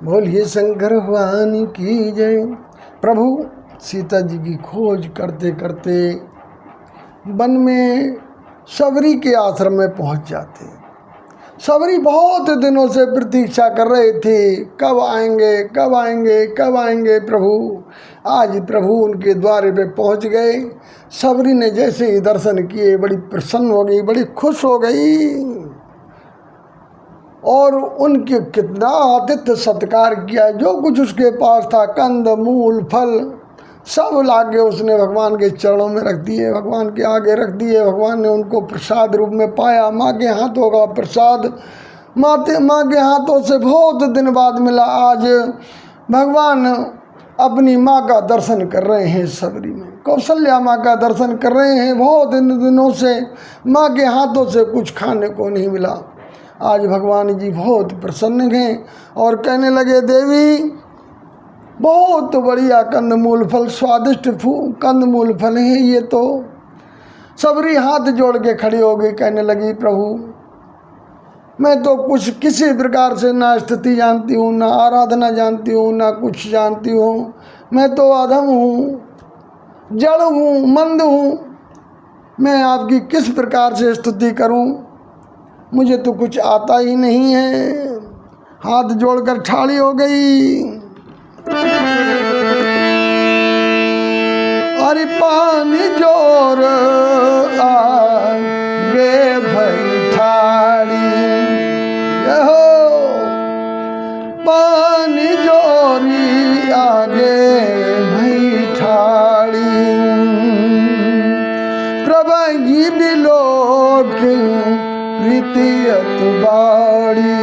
बोलिए शंकर भगवान की जय। प्रभु सीता जी की खोज करते करते वन में सबरी के आश्रम में पहुंच जाते। सबरी बहुत दिनों से प्रतीक्षा कर रहे थे, कब आएंगे कब आएंगे कब आएंगे प्रभु। आज प्रभु उनके द्वारे पे पहुंच गए। सबरी ने जैसे ही दर्शन किए बड़ी प्रसन्न हो गई, बड़ी खुश हो गई और उनके कितना आतिथ्य सत्कार किया। जो कुछ उसके पास था, कंद मूल फल सब लाके उसने भगवान के चरणों में रख दिए, भगवान के आगे रख दिए। भगवान ने उनको प्रसाद रूप में पाया। माँ के हाथों का प्रसाद माँ के हाथों से बहुत दिन बाद मिला। आज भगवान अपनी माँ का दर्शन कर रहे हैं। सबरी में कौशल्या माँ का दर्शन कर रहे हैं। बहुत दिनों से माँ के हाथों से कुछ खाने को नहीं मिला। आज भगवान जी बहुत प्रसन्न हैं और कहने लगे, देवी बहुत बढ़िया कंदमूल फल, स्वादिष्ट कंदमूल फल है ये तो। सबरी हाथ जोड़ के खड़ी हो गई, कहने लगी, प्रभु मैं तो कुछ किसी प्रकार से ना स्थिति जानती हूँ, ना आराधना जानती हूँ, ना कुछ जानती हूँ। मैं तो अधम हूँ, जड़ हूँ, मंद हूँ। मैं आपकी किस प्रकार से स्तुति करूँ, मुझे तो कुछ आता ही नहीं है। हाथ जोड़कर ठाड़ी हो गई। अरे पानी जोर आगे भई ठाड़ी, पानी जोरी आगे भई ठाड़ी। प्रभु बिलोक प्रीतियत बाड़ी,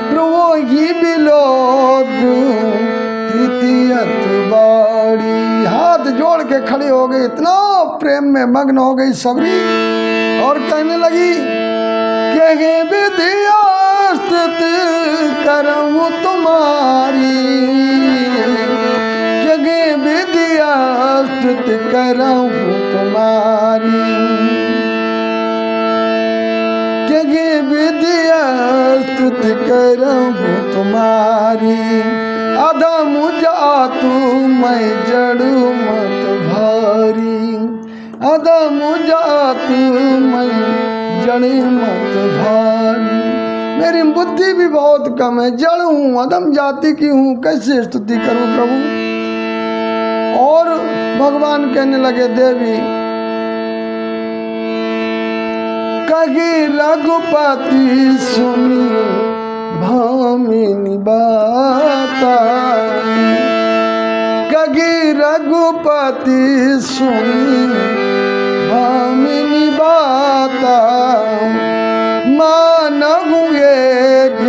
प्रभु ही बिलोक प्रीतियत बाड़ी। हाथ जोड़ के खड़ी हो गई, इतना प्रेम में मग्न हो गई सबरी और कहने लगी, कहे विधिया स्तुति करऊं तुम्हारी, कहे विधिया स्तुति करऊं तुम्हारी, कहे विधिया स्तुति करऊं तुम्हारी। अधम जातु मैं जड़ू मत भारी, अधम जातु मैं जड़ी मत भारी। मेरी बुद्धि भी बहुत कम है, जड़ हूँ, अधम जाति की हूँ, कैसे स्तुति करूँ प्रभु। और भगवान कहने लगे, देवी कही रघुपति सुनी भामिनी बाता, कही रघुपति सुनी भामिनी बाता। मानव एक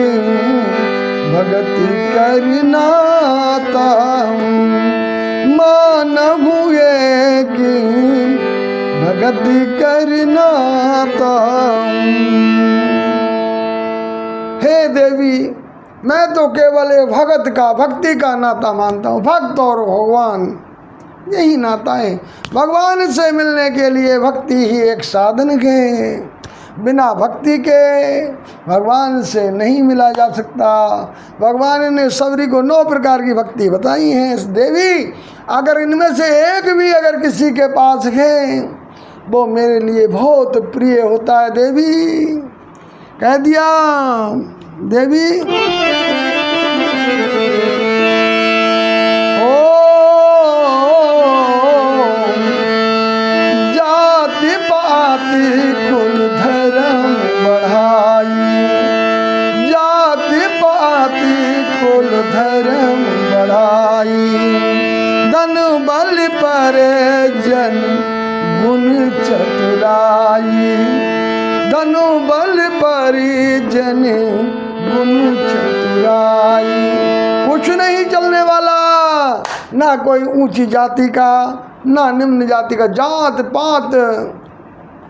भगति करनाता, मानव एक भगति करनाता। हे देवी, मैं तो केवल एक भगत का, भक्ति का नाता मानता हूँ। भक्त और भगवान यही नाता है। भगवान से मिलने के लिए भक्ति ही एक साधन है। बिना भक्ति के भगवान से नहीं मिला जा सकता। भगवान ने सबरी को 9 प्रकार की भक्ति बताई है। देवी अगर इनमें से एक भी अगर किसी के पास है, वो मेरे लिए बहुत प्रिय होता है। देवी कह दिया, देवी ओ जाति पाति कुल धर्म बढ़ाई, जाति पाति कुल धर्म बढ़ाई। धन बल पर जन गुण चतुराई, धनु बल परिजन गुण चतुराई। कुछ नहीं चलने वाला, ना कोई ऊंची जाति का ना निम्न जाति का, जात पात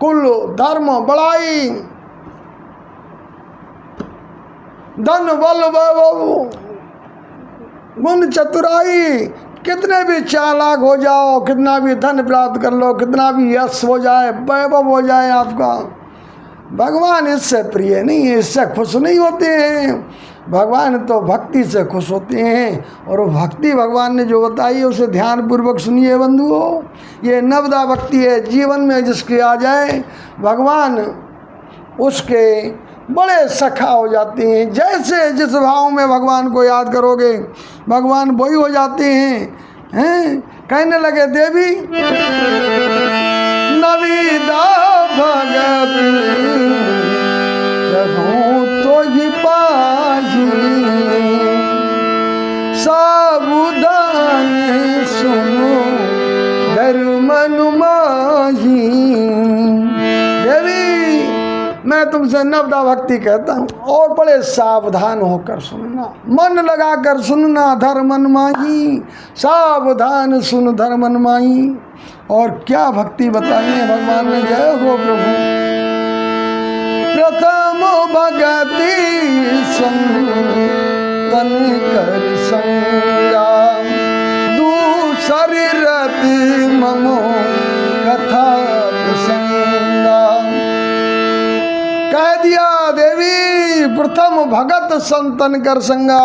कुल धर्म बड़ाई, धन बल गुण चतुराई। कितने भी चालाक हो जाओ, कितना भी धन प्राप्त कर लो, कितना भी यश हो जाए, वैभव हो जाए आपका, भगवान इससे प्रिय नहीं है, इससे खुश नहीं होते हैं। भगवान तो भक्ति से खुश होते हैं, और वो भक्ति भगवान ने जो बताई है उसे ध्यानपूर्वक सुनिए बंधुओं। ये नवदा भक्ति है, जीवन में जिसके आ जाए भगवान उसके बड़े सखा हो जाते हैं। जैसे जिस भाव में भगवान को याद करोगे भगवान वही हो जाते हैं। कहने लगे देवी नविदा भगत प्रभु तो ही पाही, सावधान सुनो धर्म माही। देवी मैं तुमसे नवदा भक्ति कहता हूँ, और बड़े सावधान होकर सुनना, मन लगाकर सुनना धर्मन माही, सावधान सुन धर्मन माही। और क्या भक्ति बताई है भगवान ने, जय हो प्रभु। प्रथम भगति संतन कर संगा, दूसरी रति ममो कथा प्रसंगा। कह दिया देवी प्रथम भगत संतन कर संगा,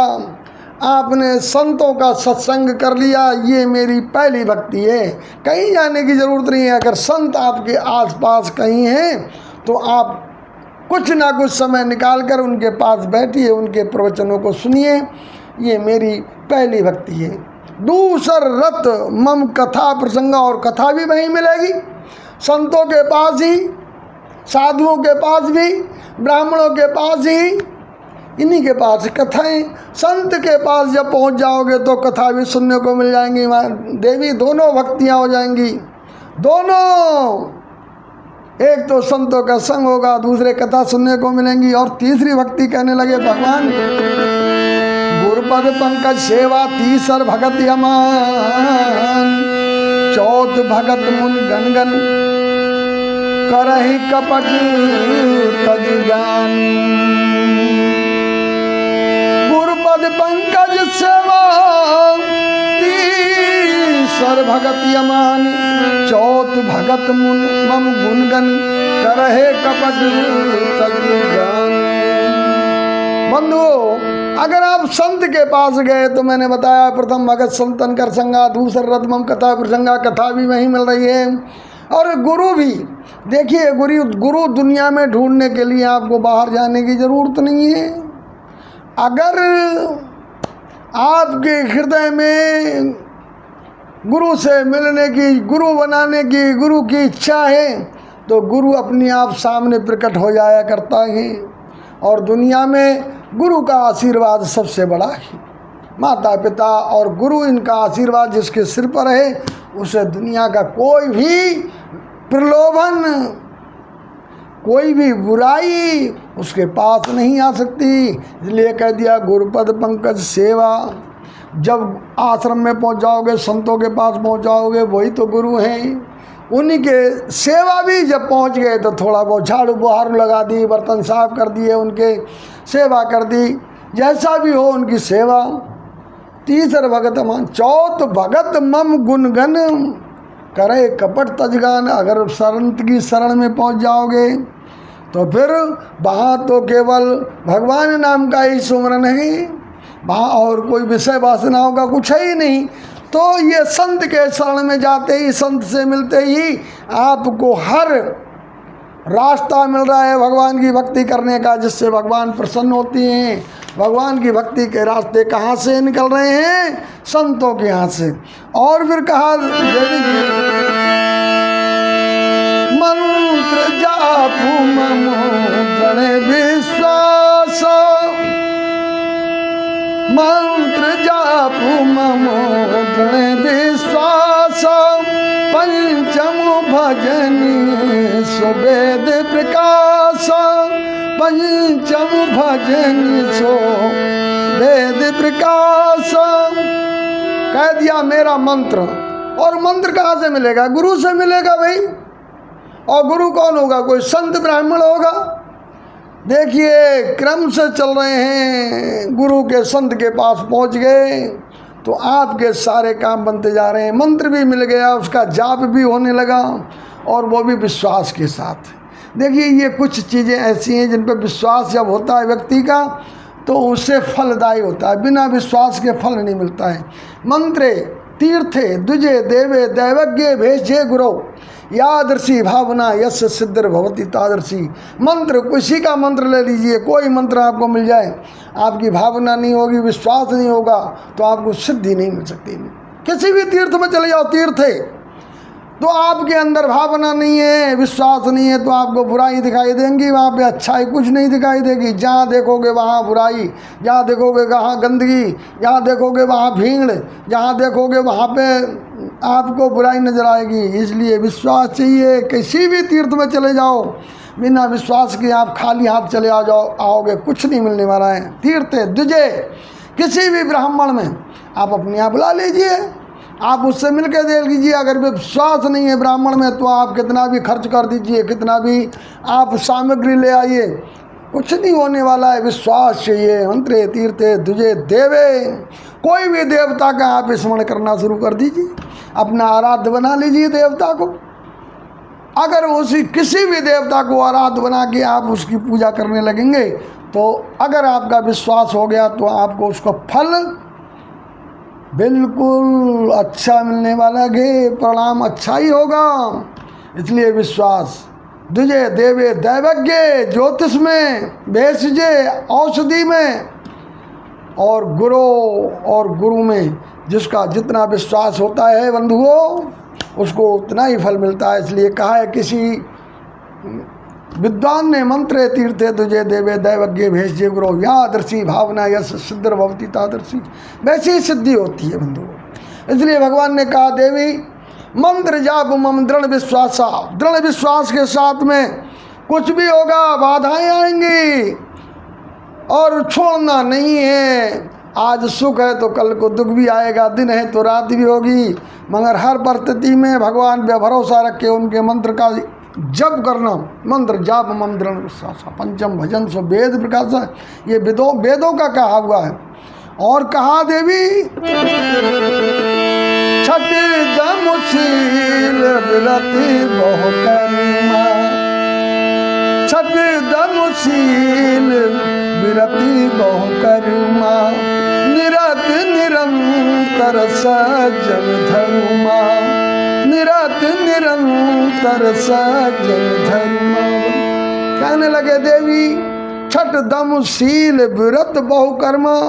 आपने संतों का सत्संग कर लिया, ये मेरी पहली भक्ति है। कहीं जाने की जरूरत नहीं है। अगर संत आपके आसपास कहीं हैं तो आप कुछ ना कुछ समय निकाल कर उनके पास बैठिए, उनके प्रवचनों को सुनिए, ये मेरी पहली भक्ति है। दूसर रत मम कथा प्रसंगा, और कथा भी वहीं मिलेगी, संतों के पास ही, साधुओं के पास भी, ब्राह्मणों के पास ही, इन्हीं के पास कथाएं। संत के पास जब पहुंच जाओगे तो कथा भी सुनने को मिल जाएंगी देवी। दोनों भक्तियां हो जाएंगी, दोनों। एक तो संतों का संग होगा, दूसरे कथा सुनने को मिलेंगी। और तीसरी भक्ति कहने लगे भगवान गुरुपद पंकज सेवा, तीसर भगत यमान, चौथ भगत मुन गन गन करहि कपट तज ज्ञान। गुरुपद पंकज सेवा, तीसर भगत यमान, चौथ भगत मुन मम गुनगन करहे कपट तज ज्ञान। बंधुओं, अगर आप संत के पास गए तो मैंने बताया प्रथम भगत संतन कर संगा, दूसर रत्मम कथा प्रसंगा, कथा भी वहीं मिल रही है। और गुरु भी देखिए, गुरु दुनिया में ढूंढने के लिए आपको बाहर जाने की जरूरत नहीं है। अगर आपके हृदय में गुरु से मिलने की, गुरु बनाने की, गुरु की इच्छा है तो गुरु अपने आप सामने प्रकट हो जाया करता है। और दुनिया में गुरु का आशीर्वाद सबसे बड़ा है। माता पिता और गुरु, इनका आशीर्वाद जिसके सिर पर है उसे दुनिया का कोई भी प्रलोभन, कोई भी बुराई उसके पास नहीं आ सकती। इसलिए कह दिया गुरुपद पंकज सेवा। जब आश्रम में पहुंच जाओगे, संतों के पास पहुंच जाओगे, वही तो गुरु हैं। उन्हीं के सेवा भी जब पहुंच गए तो थोड़ा बहुत झाड़ू बुहारू लगा दी, बर्तन साफ कर दिए, उनके सेवा कर दी, जैसा भी हो उनकी सेवा। तीसर भगत मान, चौथ भगत मम गुनगन करे कपट तजगान। अगर संत की शरण में पहुंच जाओगे तो फिर वहाँ तो केवल भगवान नाम का ही सुमरन है, वहाँ और कोई विषय वासनाओं का कुछ है ही नहीं। तो ये संत के शरण में जाते ही, संत से मिलते ही आपको हर रास्ता मिल रहा है भगवान की भक्ति करने का, जिससे भगवान प्रसन्न होती हैं। भगवान की भक्ति के रास्ते कहाँ से निकल रहे हैं? संतों के यहाँ से। और फिर कहा देवी जी, मंत्र जापू ममो दृढ़ विश्वास, मंत्र जापू ममो दृढ़ विश्वास, पंचम भजनी सुवेद प्रकाश, पंचम भजनी सो वेद प्रकाश। कह दिया मेरा मंत्र। और मंत्र कहाँ से मिलेगा? गुरु से मिलेगा भाई। और गुरु कौन होगा? कोई संत ब्राह्मण होगा। देखिए क्रम से चल रहे हैं, गुरु के संत के पास पहुंच गए तो आपके सारे काम बनते जा रहे हैं। मंत्र भी मिल गया, उसका जाप भी होने लगा, और वो भी विश्वास के साथ। देखिए ये कुछ चीज़ें ऐसी हैं जिन पर विश्वास जब होता है व्यक्ति का तो उससे फलदायी होता है, बिना विश्वास के फल नहीं मिलता है। मंत्रे तीर्थे द्विजे देवे दैवज्ञ भेषे गुरु यादर्शी भावना यश सिद्धर भवती तादर्शी। मंत्र किसी का मंत्र ले लीजिए, कोई मंत्र आपको मिल जाए, आपकी भावना नहीं होगी, विश्वास नहीं होगा तो आपको सिद्धि नहीं मिल सकती। किसी भी तीर्थ में चले जाओ, तीर्थ है तो आपके अंदर भावना नहीं है, विश्वास नहीं है, तो आपको बुराई दिखाई देंगी, वहाँ पे अच्छाई कुछ नहीं दिखाई देगी। जहाँ देखोगे वहाँ बुराई, जहाँ देखोगे वहाँ गंदगी, जहाँ देखोगे वहाँ भीड़, जहाँ देखोगे वहाँ पे आपको बुराई नजर आएगी। इसलिए विश्वास चाहिए। किसी भी तीर्थ में चले जाओ, बिना विश्वास के आप खाली हाथ चले आओगे, कुछ नहीं मिलने वाला है। तीर्थ द्विजे, किसी भी ब्राह्मण में आप अपने आप बुला लीजिए, आप उससे मिल के देख लीजिए। अगर विश्वास नहीं है ब्राह्मण में तो आप कितना भी खर्च कर दीजिए, कितना भी आप सामग्री ले आइए, कुछ नहीं होने वाला है। विश्वास चाहिए। मंत्रे तीर्थे द्विजे देवे, कोई भी देवता का आप स्मरण करना शुरू कर दीजिए, अपना आराध्य बना लीजिए देवता को। अगर उसी किसी भी देवता को आराध्य बना के आप उसकी पूजा करने लगेंगे तो अगर आपका विश्वास हो गया तो आपको उसका फल बिल्कुल अच्छा मिलने वाला है, परिणाम अच्छा ही होगा। इसलिए विश्वास। द्विजे देवे दैवज्ञ, ज्योतिष में, भेषजे औषधि में, और गुरु में जिसका जितना विश्वास होता है बंधुओं उसको उतना ही फल मिलता है। इसलिए कहा है किसी विद्वान ने, मंत्रे तीर्थे तुझे देवे दैवज्ञ भेषजे गुरु यादर्शी भावना यश सिद्धर भवती तादर्शी। वैसी ही सिद्धि होती है बंधुओं। इसलिए भगवान ने कहा देवी मंत्र जाप मम दृढ़ विश्वासा, दृढ़ विश्वास के साथ में कुछ भी होगा, बाधाएं आएंगी और छोड़ना नहीं है। आज सुख है तो कल को दुख भी आएगा, दिन है तो रात भी होगी, मगर हर परिस्थिति में भगवान पे भरोसा रख के उनके मंत्र का जप करना। मंत्र जाप मम दृढ़ विश्वासा पंचम भजन सो वेद प्रकाश, ये वेदों का कहा हुआ है। और कहा देवी छठ दमशील विरति बहु करुणा, छठ दमशील विरति बहु करुणा, निरत निरंतर सज्जन धर्मा, निरत निरंतर सज्जन धर्मा। कहने लगे देवी छठ दमशील विरत बहु कर्मा,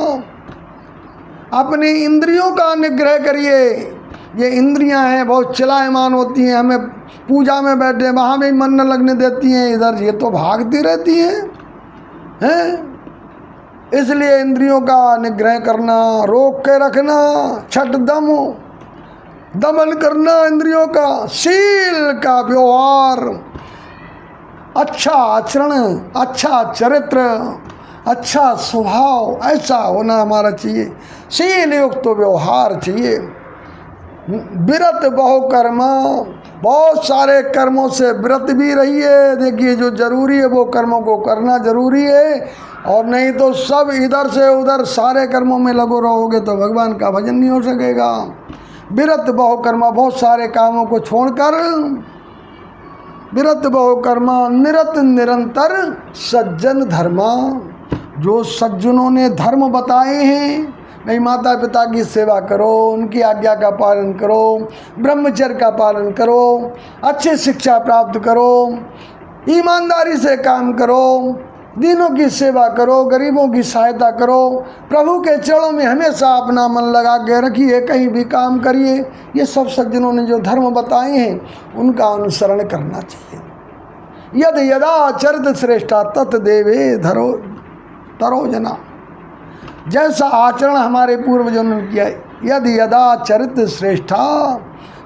अपनी इंद्रियों का निग्रह करिए। ये इंद्रियां हैं बहुत चलायमान होती हैं, हमें पूजा में बैठे वहाँ भी मन न लगने देती हैं, इधर ये तो भागती रहती हैं। इसलिए इंद्रियों का निग्रह करना, रोक के रखना, छठ दमन करना इंद्रियों का, शील का व्यवहार, अच्छा आचरण, अच्छा चरित्र, अच्छा स्वभाव ऐसा होना हमारा चाहिए। शील युक्त तो व्यवहार चाहिए। विरत बहु कर्म, बहुत सारे कर्मों से विरत भी रहिए। देखिए जो जरूरी है वो कर्मों को करना जरूरी है, और नहीं तो सब इधर से उधर सारे कर्मों में लगो रहोगे तो भगवान का भजन नहीं हो सकेगा। विरत बहु कर्म, बहुत सारे कामों को छोड़कर विरत बहु कर्म, निरत निरंतर सज्जन धर्मा, जो सज्जनों ने धर्म बताए हैं, नहीं माता पिता की सेवा करो, उनकी आज्ञा का पालन करो, ब्रह्मचर्य का पालन करो, अच्छी शिक्षा प्राप्त करो, ईमानदारी से काम करो, दीनों की सेवा करो, गरीबों की सहायता करो, प्रभु के चरणों में हमेशा अपना मन लगा के रखिए, कहीं भी काम करिए। ये सब सज्जनों ने जो धर्म बताए हैं उनका अनुसरण करना चाहिए। यद यदा चरित श्रेष्ठा तत् देवे धरो तरो जना, जैसा आचरण हमारे पूर्वजों ने किया, यद यदा चरित श्रेष्ठा,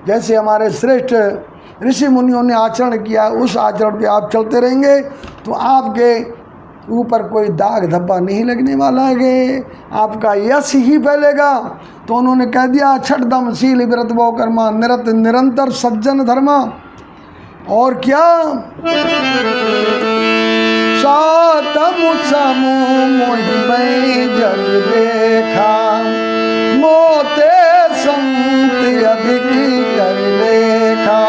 जैसे हमारे श्रेष्ठ ऋषि मुनियों ने आचरण किया उस आचरण पे आप चलते रहेंगे तो आपके ऊपर कोई दाग धब्बा नहीं लगने वाला है, आपका यश ही फैलेगा। तो उन्होंने कह दिया छठ दमशील विरत बहु कर्मा, निरत निरंतर सज्जन धर्मा। और क्या सातम समूह मोहि जग देखा, मोते संत अधिक कर लेखा,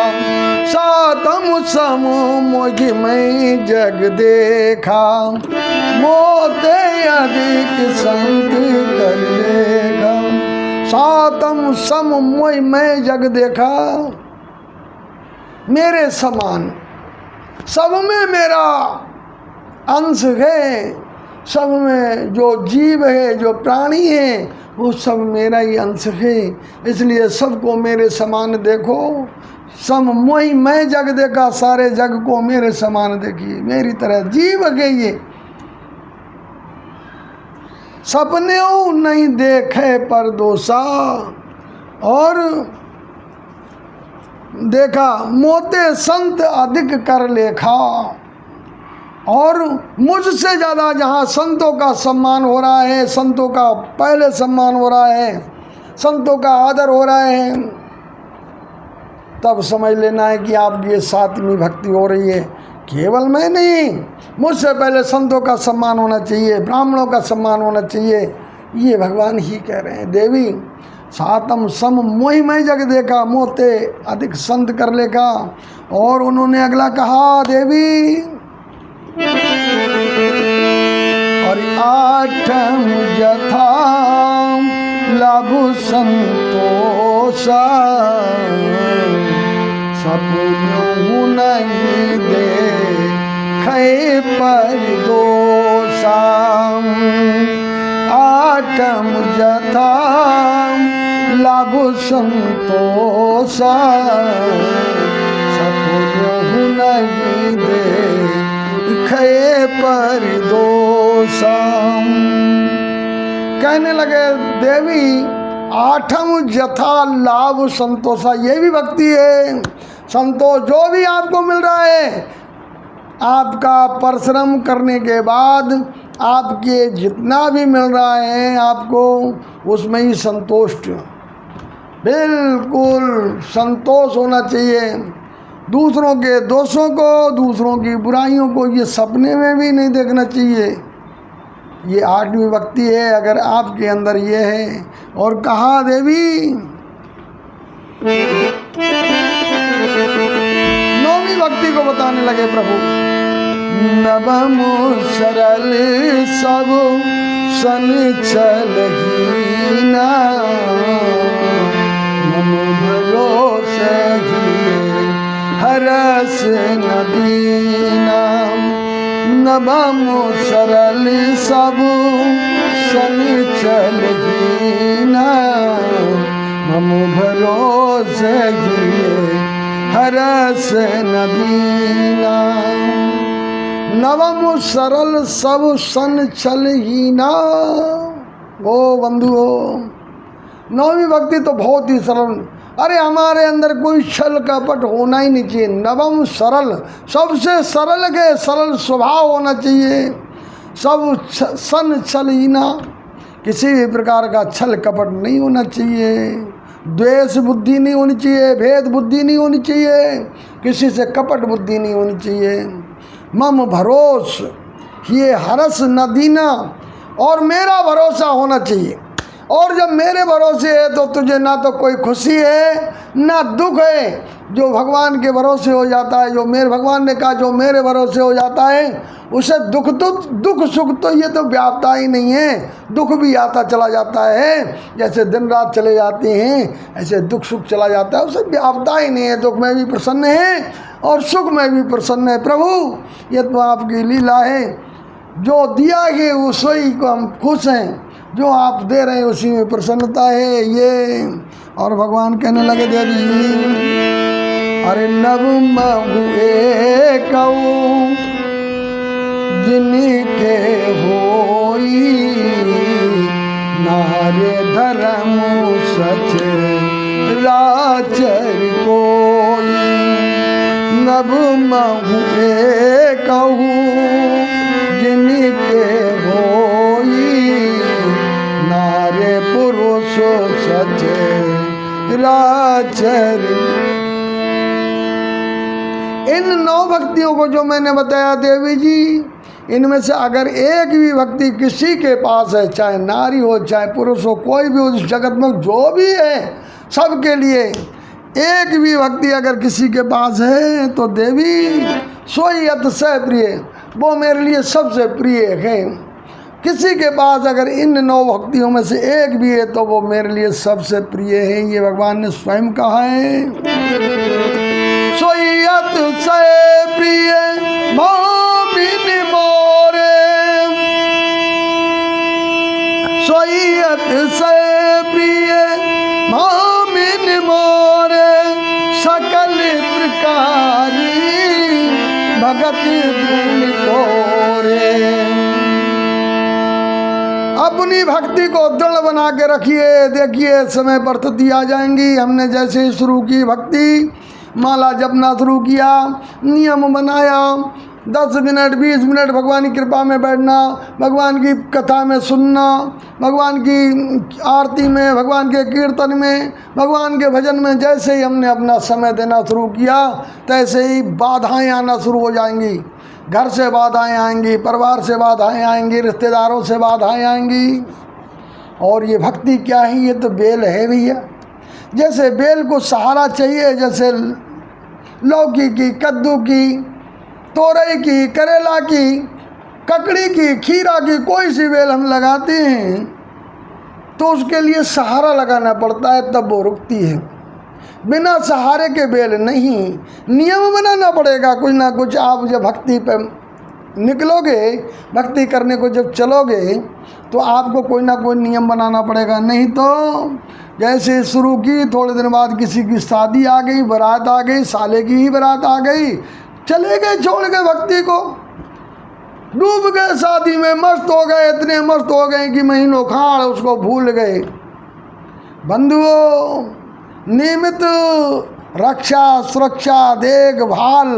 सातम समूह मोहि जग देखा, मोते अधिक संत कर लेगा। सातम सम मोहि मैं जग देखा, मेरे समान सब में मेरा अंश है, सब में जो जीव है, जो प्राणी है, वो सब मेरा ही अंश है। इसलिए सबको मेरे समान देखो। सम मोहि मैं जग देखा, सारे जग को मेरे समान देखिए, मेरी तरह जीव है ये। सपने नहीं देखे पर दोषा, और देखा मोते संत अधिक कर लेखा। और मुझसे ज़्यादा जहाँ संतों का सम्मान हो रहा है, संतों का पहले सम्मान हो रहा है, संतों का आदर हो रहा है, तब समझ लेना है कि आपकी ये सातवीं भक्ति हो रही है। केवल मैं नहीं, मुझसे पहले संतों का सम्मान होना चाहिए, ब्राह्मणों का सम्मान होना चाहिए। ये भगवान ही कह रहे हैं। देवी सातम सम मोहि मैं जग देखा, मोते अधिक संत कर लेखा। और उन्होंने अगला कहा, देवी और आठम यथा लाभ संतोषा, सपनों नहीं देखे पर दोषा। आठम यथा लाभ संतोषा, सपनों नहीं देखे पर दोषा। कहने लगे देवी आठम यथा लाभ संतोषा, ये भी भक्ति है। संतोष जो भी आपको मिल रहा है, आपका परिश्रम करने के बाद आपके जितना भी मिल रहा है आपको, उसमें ही संतुष्ट, बिल्कुल संतोष होना चाहिए। दूसरों के दोषों को, दूसरों की बुराइयों को ये सपने में भी नहीं देखना चाहिए। ये आठवीं भक्ति है अगर आपके अंदर ये है। और कहा देवी नौवीं भक्ति को बताने लगे प्रभु। नवम सरल सब सनिचल हीना, मम भरोसे हरस नदीना। नवम सरल सब सनिचल हीना, मम भरोसे हरस नदीना। नवम सरल सब सन छल हीना। ओ बंधुओं, नौवीं भक्ति तो बहुत ही सरल। अरे हमारे अंदर कोई छल कपट होना ही नहीं चाहिए। नवम सरल, सबसे सरल के सरल स्वभाव होना चाहिए। सब सन छल हीना, किसी भी प्रकार का छल कपट नहीं होना चाहिए। द्वेष बुद्धि नहीं होनी चाहिए, भेद बुद्धि नहीं होनी चाहिए, किसी से कपट बुद्धि नहीं होनी चाहिए। मम भरोस ये हरस न दीना, और मेरा भरोसा होना चाहिए। और जब मेरे भरोसे है तो तुझे ना तो कोई खुशी है ना दुख है। जो भगवान के भरोसे हो जाता है, जो मेरे भगवान ने कहा जो मेरे भरोसे हो जाता है, उसे दुख सुख तो ये तो व्यापता ही नहीं है। दुख भी आता चला जाता है, जैसे दिन रात चले जाते हैं ऐसे दुख सुख चला जाता है, उसे व्यापता ही नहीं है। दुख में भी प्रसन्न है और सुख में भी प्रसन्न है। प्रभु ये तो आपकी लीला है, जो दिया है उसी को हम खुश हैं, जो आप दे रहे हैं उसी में प्रसन्नता है ये। और भगवान कहने लगे देवी अरे नव महुए कऊ जिनके होई, नारे धर्म सच राचर कोई। नव महुए कऊ जिनके होई, नारे पुरुष सच राचर। इन 9 भक्तियों को जो मैंने बताया देवी जी, इनमें से अगर एक भी भक्ति किसी के पास है, चाहे नारी हो चाहे पुरुष हो, कोई भी हो इस जगत में जो भी है, सबके लिए एक भी भक्ति अगर किसी के पास है तो देवी सोई अतिशय प्रिय, वो मेरे लिए सबसे प्रिय है। किसी के पास अगर इन 9 भक्तियों में से एक भी है तो वो मेरे लिए सबसे प्रिय है। ये भगवान ने स्वयं कहा है। सोयत से प्रिय मोमिन मोरे, सोयत से प्रिय मोमिन मोरे, सकल प्रकारी भगत गुण तोरे। अपनी भक्ति को दृढ़ बना के रखिए। देखिए समय पर तिथि आ जाएंगी। हमने जैसे शुरू की भक्ति, माला जपना शुरू किया, नियम बनाया, 10 मिनट 20 मिनट भगवान की कृपा में बैठना, भगवान की कथा में सुनना, भगवान की आरती में, भगवान के कीर्तन में, भगवान के भजन में जैसे ही हमने अपना समय देना शुरू किया तैसे ही बाधाएं आना शुरू हो जाएंगी। घर से बाधाएं आएंगी, परिवार से बाधाएं आएंगी, रिश्तेदारों से बाधाएं आएंगी। और ये भक्ति क्या है? ये तो बेल है भैया। जैसे बेल को सहारा चाहिए, जैसे लौकी की, कद्दू की, तोरई की, करेला की, ककड़ी की, खीरा की, कोई सी बेल हम लगाते हैं तो उसके लिए सहारा लगाना पड़ता है, तब वो रुकती है। बिना सहारे के बेल नहीं। नियम बनाना पड़ेगा कुछ ना कुछ। आप जब भक्ति पे निकलोगे, भक्ति करने को जब चलोगे तो आपको कोई ना कोई नियम बनाना पड़ेगा। नहीं तो जैसे शुरू की, थोड़े दिन बाद किसी की शादी आ गई, बारात आ गई, साले की ही बारात आ गई, चले गए छोड़ के भक्ति को, डूब गए शादी में, मस्त हो गए, इतने मस्त हो गए कि महीनों खाड़ उसको भूल गए। बंधुओं, नियमित रक्षा, सुरक्षा, देखभाल,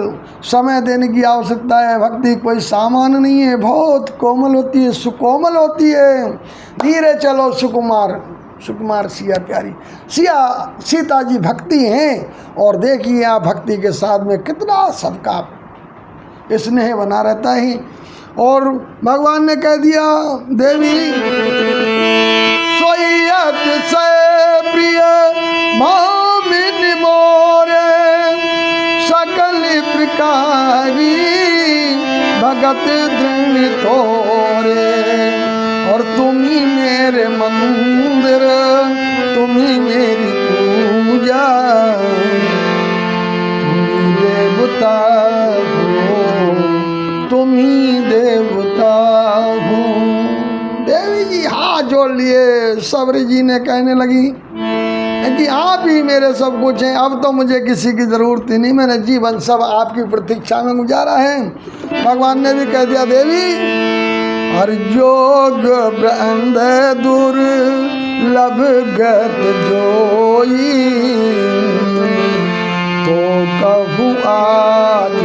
समय देने की आवश्यकता है। भक्ति कोई सामान नहीं है, बहुत कोमल होती है, सुकोमल होती है। धीरे चलो सुकुमार, सुकुमार सिया प्यारी। सीता जी भक्ति हैं। और देखिए आप भक्ति के साथ में कितना सबका स्नेह बना रहता है। और भगवान ने कह दिया, देवी सोयत से प्रिय मोमिन मोरे, सकल प्रकारी भगत दृढ़ तोरे। और तुम ही मेरे मंदिर, तुम ही मेरी पूजा, तुम ही देवता हो, तुम ही देवता हो। देवी जी हाथ जोड़ लिए। सबरी जी ने कहने लगी कि आप ही मेरे सब कुछ हैं, अब तो मुझे किसी की ज़रूरत ही नहीं, मैंने जीवन सब आपकी प्रतीक्षा में गुजारा है। भगवान ने भी कह दिया, देवी हर जोग ब्रंद दुर्लभ गत जोई, तो कहूँ आज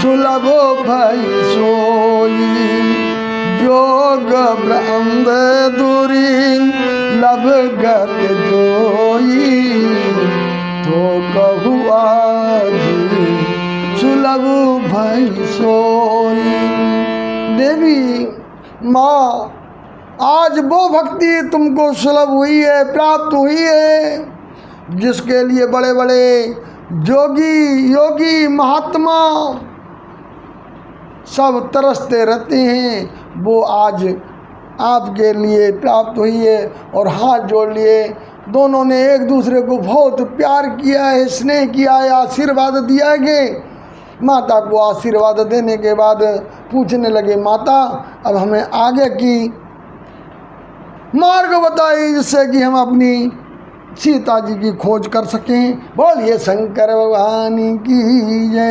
सुलभ भई सोई। जोग ब्रंद दुर्लभ गत जोई, तो कहूँ आज सुलभ भई सोई। देवी माँ, आज वो भक्ति तुमको सुलभ हुई है, प्राप्त हुई है, जिसके लिए बड़े बड़े जोगी, योगी, महात्मा सब तरसते रहते हैं, वो आज आपके लिए प्राप्त हुई है। और हाथ जोड़ लिए। दोनों ने एक दूसरे को बहुत प्यार किया है, स्नेह किया है, आशीर्वाद दिया है कि माता को आशीर्वाद देने के बाद पूछने लगे, माता अब हमें आगे की मार्ग बताइए जिससे कि हम अपनी सीता जी की खोज कर सकें। बोलिए शंकर भगवान की जय।